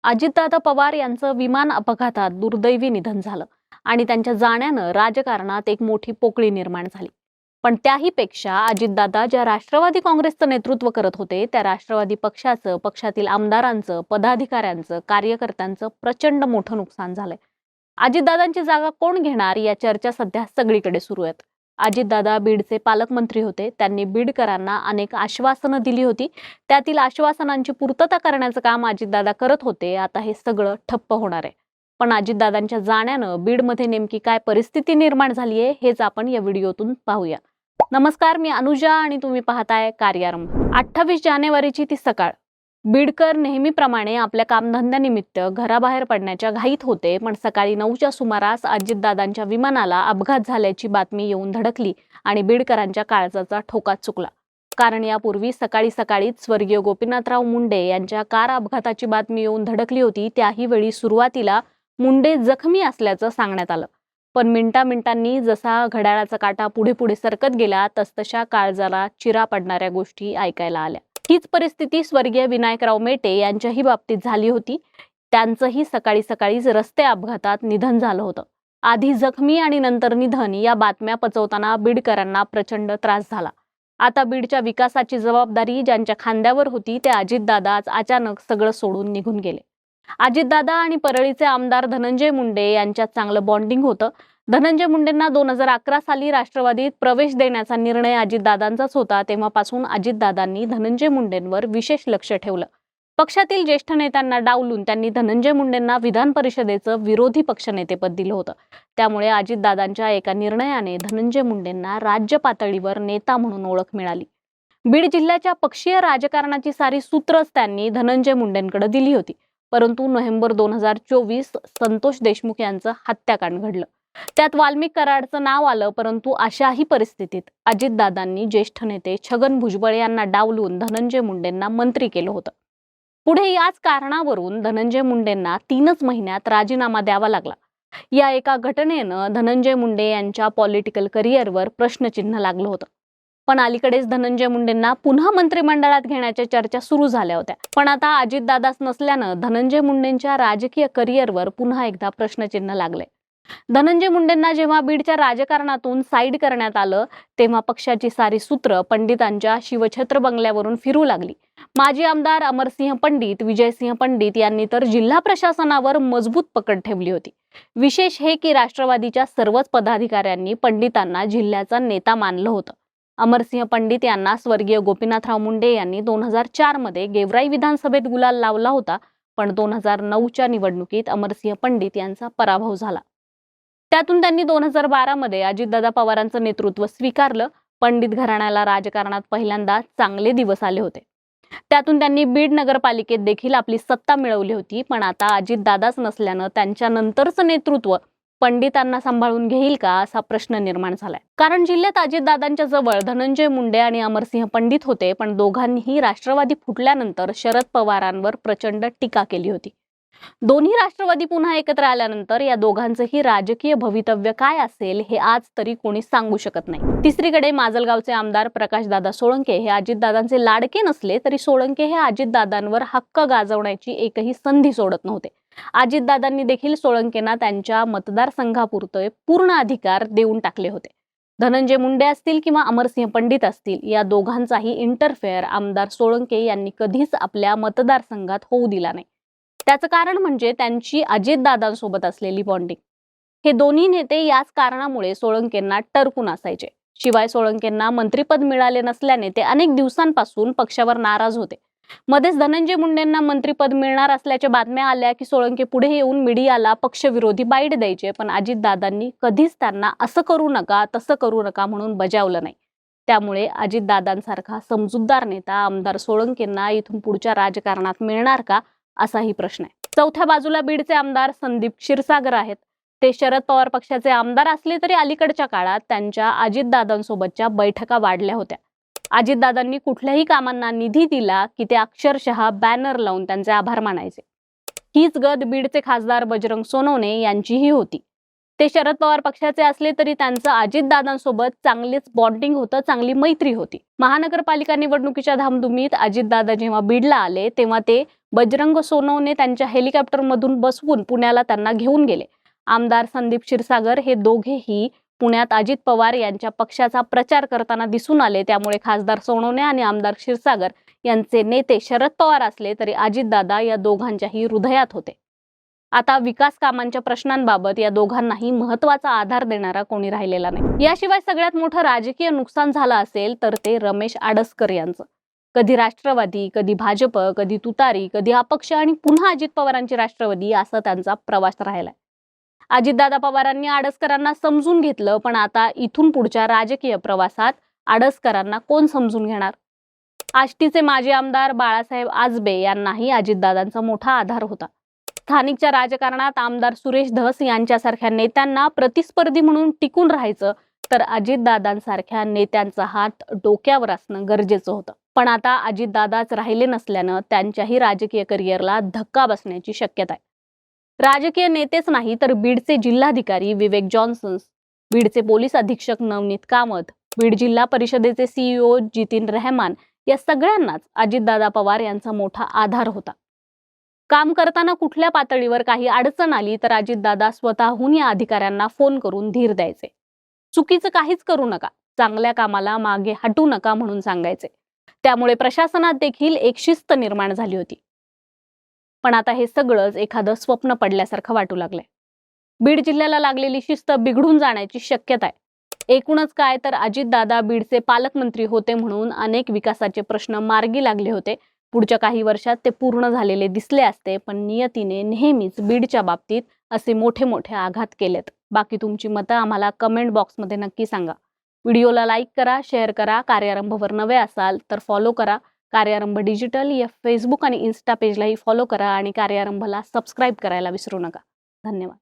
अजितदादा पवार यांचं विमान अपघातात दुर्दैवी निधन झालं आणि त्यांच्या जाण्यानं राजकारणात एक मोठी पोकळी निर्माण झाली। पण त्याही पेक्षा अजितदादा ज्या राष्ट्रवादी काँग्रेसचं नेतृत्व करत होते त्या राष्ट्रवादी पक्षाचं, पक्षातील आमदारांचं, पदाधिकाऱ्यांचं, कार्यकर्त्यांचं प्रचंड मोठं नुकसान झालंय। अजितदादांची जागा कोण घेणार या चर्चा सध्या सगळीकडे सुरू आहेत। अजितदादा बीडचे पालकमंत्री होते। त्यांनी बीडकरांना अनेक आश्वासनं दिली होती। त्यातील आश्वासनांची पूर्तता करण्याचं काम अजितदादा करत होते। आता हे सगळं ठप्प होणार आहे। पण अजितदादांच्या जाण्यानं बीडमध्ये नेमकी काय परिस्थिती निर्माण झाली आहे हेच आपण या व्हिडिओतून पाहूया। नमस्कार, मी अनुजा आणि तुम्ही पाहताय कार्यारंभ। 28 जानेवारीची ती सकाळ। बीडकर नेहमीप्रमाणे आपल्या कामधंद्यानिमित्त घराबाहेर पडण्याच्या घाईत होते, पण सकाळी 9च्या सुमारास अजितदादांच्या विमानाला अपघात झाल्याची बातमी येऊन धडकली आणि बीडकरांच्या काळजाचा ठोका चुकला। कारण यापूर्वी सकाळी सकाळीच स्वर्गीय गोपीनाथराव मुंडे यांच्या कार अपघाताची बातमी येऊन धडकली होती। त्याही वेळी सुरुवातीला मुंडे जखमी असल्याचं सांगण्यात आलं, पण मिनिटांनी जसा घड्याळाचा काटा पुढे पुढे सरकत गेला तसतशा काळजाला चिरा पडणाऱ्या गोष्टी ऐकायला आल्या। हीच परिस्थिती स्वर्गीय विनायकराव मेटे यांच्याही बाबतीत झाली होती। त्यांचंही सकाळी सकाळीच रस्ते अपघातात निधन झालं होतं। आधी जखमी आणि नंतर निधन या बातम्या पचवताना बीडकरांना प्रचंड त्रास झाला। आता बीडच्या विकासाची जबाबदारी ज्यांच्या खांद्यावर होती ते अजितदादा अचानक सगळं सोडून निघून गेले। अजितदादा आणि परळीचे आमदार धनंजय मुंडे यांच्यात चांगलं बॉन्डिंग होतं। धनंजय मुंडेंना 2011 साली राष्ट्रवादीत प्रवेश देण्याचा निर्णय अजितदादांचाच होता। तेव्हापासून अजितदादांनी धनंजय मुंडेंवर विशेष लक्ष ठेवलं। पक्षातील ज्येष्ठ नेत्यांना डावलून त्यांनी धनंजय मुंडेंना विधान परिषदेचं विरोधी पक्षनेतेपद दिलं होतं। त्यामुळे अजितदादांच्या एका निर्णयाने धनंजय मुंडेंना राज्य पातळीवर नेता म्हणून ओळख मिळाली। बीड जिल्ह्याच्या पक्षीय राजकारणाची सारी सूत्रच त्यांनी धनंजय मुंडेंकडे दिली होती। परंतु नोव्हेंबर 2024 संतोष देशमुख यांचं हत्याकांड घडलं। त्यात वाल्मिक कराडचं नाव आलं, परंतु अशाही परिस्थितीत अजितदादांनी ज्येष्ठ नेते छगन भुजबळ यांना डावलून धनंजय मुंडेंना मंत्री केलं होतं। पुढे याच कारणावरून धनंजय मुंडेंना 3च महिन्यात राजीनामा द्यावा लागला। या एका घटनेनं धनंजय मुंडे यांच्या पॉलिटिकल करिअरवर प्रश्नचिन्ह लागलं होतं। पण अलीकडेच धनंजय मुंडेंना पुन्हा मंत्रिमंडळात घेण्याच्या चर्चा सुरू झाल्या होत्या। पण आता अजितदादाच नसल्यानं धनंजय मुंडेंच्या राजकीय करिअरवर पुन्हा एकदा प्रश्नचिन्ह लागलंय। धनंजय मुंडेंना जेव्हा बीडच्या राजकारणातून साईड करण्यात आलं तेव्हा पक्षाची सारी सूत्र पंडितांच्या शिवछत्र बंगल्यावरून फिरू लागली। माजी आमदार अमरसिंह पंडित, विजयसिंह पंडित यांनी तर जिल्हा प्रशासनावर मजबूत पकड ठेवली होती। विशेष हे की राष्ट्रवादीच्या सर्वच पदाधिकाऱ्यांनी पंडितांना जिल्ह्याचा नेता मानलं होतं। अमरसिंह पंडित यांना स्वर्गीय गोपीनाथराव मुंडे यांनी 2004 मध्ये गेवराई विधानसभेत गुलाल लावला होता, पण 2009च्या निवडणुकीत अमरसिंह पंडित यांचा पराभव झाला। त्यातून त्यांनी 2012 मध्ये अजितदादा पवारांचं नेतृत्व स्वीकारलं। पंडित घराण्याला राजकारणात पहिल्यांदा चांगले दिवस आले होते। त्यातून त्यांनी बीड नगरपालिकेत देखील आपली सत्ता मिळवली होती। पण आता अजितदादाच नसल्यानं त्यांच्या नंतरचं नेतृत्व पंडितांना सांभाळून घेईल का असा प्रश्न निर्माण झालाय। कारण जिल्ह्यात अजितदादांच्या जवळ धनंजय मुंडे आणि अमरसिंह पंडित होते, पण दोघांनीही राष्ट्रवादी फुटल्यानंतर शरद पवारांवर प्रचंड टीका केली होती। दोन्ही राष्ट्रवादी पुन्हा एकत्र आल्यानंतर या दोघांचंही राजकीय भवितव्य काय असेल हे आज तरी कोणी सांगू शकत नाही। तिसरीकडे माजलगावचे आमदार प्रकाशदादा सोळंके हे अजितदादांचे लाडके नसले तरी सोळंके हे अजितदादांवर हक्क गाजवण्याची एकही संधी सोडत नव्हते। अजितदादांनी देखील सोळंकेंना त्यांच्या मतदारसंघापुरते पूर्ण अधिकार देऊन टाकले होते। धनंजय मुंडे असतील किंवा अमरसिंह पंडित असतील, या दोघांचाही इंटरफेअर आमदार सोळंके यांनी कधीच आपल्या मतदारसंघात होऊ दिला नाही। त्याचं कारण म्हणजे त्यांची अजितदादांसोबत असलेली बॉन्डिंग। हे दोन्ही नेते याच कारणामुळे सोळंकेंना टरकून असायचे। शिवाय सोळंकेंना मंत्रिपद मिळाले नसल्याने ते अनेक दिवसांपासून पक्षावर नाराज होते। मध्येच धनंजय मुंडेंना मंत्रिपद मिळणार असल्याच्या बातम्या आल्या की सोळंके पुढे येऊन मीडियाला पक्षविरोधी बाईट द्यायचे, पण अजितदादांनी कधीच त्यांना असं करू नका तसं करू नका म्हणून बजावलं नाही। त्यामुळे अजितदादांसारखा समजूतदार नेता आमदार सोळंकेंना इथून पुढच्या राजकारणात मिळणार का असाही प्रश्न आहे। चौथ्या बाजूला बीडचे आमदार संदीप क्षीरसागर आहेत। ते शरद पवार पक्षाचे आमदार असले तरी अलीकडच्या काळात त्यांच्या अजितदादांसोबतच्या बैठका वाढल्या होत्या। अजितदादांनी कुठल्याही कामांना निधी दिला की ते अक्षरशः बॅनर लावून त्यांचे आभार मानायचे। हीच गत बीडचे खासदार बजरंग सोनवणे यांचीही होती। ते शरद पवार पक्षाचे असले तरी त्यांचं अजितदादांसोबत चांगलीच बॉन्डिंग होतं, चांगली मैत्री होती। महानगरपालिका निवडणुकीच्या धामधुमीत अजितदादा जेव्हा बीडला आले तेव्हा ते बजरंग सोनवणे त्यांच्या हेलिकॉप्टरमधून बसवून पुण्याला त्यांना घेऊन गेले. आमदार संदीप क्षीरसागर हे दोघेही पुण्यात अजित पवार यांच्या पक्षाचा प्रचार करताना दिसून आले. त्यामुळे खासदार सोनवणे आणि आमदार क्षीरसागर यांचे नेते शरद पवार असले तरी अजितदादा या दोघांच्याही हृदयात होते. आता विकास कामांच्या प्रश्नांबाबत या दोघांनाही महत्त्वाचा आधार देणारा कोणी राहिलेला नाही. याशिवाय सगळ्यात मोठं राजकीय नुकसान झालं असेल तर ते रमेश आडसकर यांचं. कधी राष्ट्रवादी, कधी भाजप, कधी तुतारी, कधी अपक्ष आणि पुन्हा अजित पवारांची राष्ट्रवादी असा त्यांचा प्रवास राहिलाय. अजितदादा पवारांनी आडसकरांना समजून घेतलं, पण आता इथून पुढच्या राजकीय प्रवासात आडसकरांना कोण समजून घेणार? आष्टीचे माजी आमदार बाळासाहेब आजबे यांनाही अजितदादांचा मोठा आधार होता. स्थानिकच्या राजकारणात आमदार सुरेश धस यांच्यासारख्या नेत्यांना प्रतिस्पर्धी म्हणून टिकून राहायचं तर अजितदादांसारख्या नेत्यांचा हात डोक्यावर असणं गरजेचं होतं. पण आता अजितदादाच राहिले नसल्यानं त्यांच्याही राजकीय करिअरला धक्का बसण्याची शक्यता आहे. राजकीय नेतेच नाही तर बीडचे जिल्हाधिकारी विवेक जॉन्सन, बीडचे पोलीस अधीक्षक नवनीत कामत, बीड जिल्हा परिषदेचे CEO जितीन रहमान या सगळ्यांनाच अजितदादा पवार यांचा मोठा आधार होता. काम करताना कुठल्या पातळीवर काही अडचण आली तर अजितदादा स्वतःहून या अधिकाऱ्यांना फोन करून धीर द्यायचे. चुकीचं काहीच करू नका, चांगल्या कामाला मागे हटू नका म्हणून सांगायचे. त्यामुळे प्रशासनात देखील एक शिस्त निर्माण झाली होती. पण आता हे सगळंच एखादं स्वप्न पडल्यासारखं वाटू लागलंय. बीड जिल्ह्याला लागलेली शिस्त बिघडून जाण्याची शक्यता आहे. एकूणच काय तर अजितदादा बीडचे पालकमंत्री होते म्हणून अनेक विकासाचे प्रश्न मार्गी लागले होते. पुढच्या काही वर्षात ते पूर्ण झालेले दिसले असते, पण नियतीने नेहमीच बीडच्या बाबतीत असे मोठे मोठे आघात केलेत. बाकी तुमची मतं आम्हाला कमेंट बॉक्समध्ये नक्की सांगा. व्हिडिओला लाईक करा, शेअर करा. कार्यारंभवर नवे असाल तर फॉलो करा. कार्यारंभ डिजिटल या फेसबुक आणि इन्स्टा पेजलाही फॉलो करा आणि कार्यारंभला सबस्क्राईब करायला विसरू नका. धन्यवाद.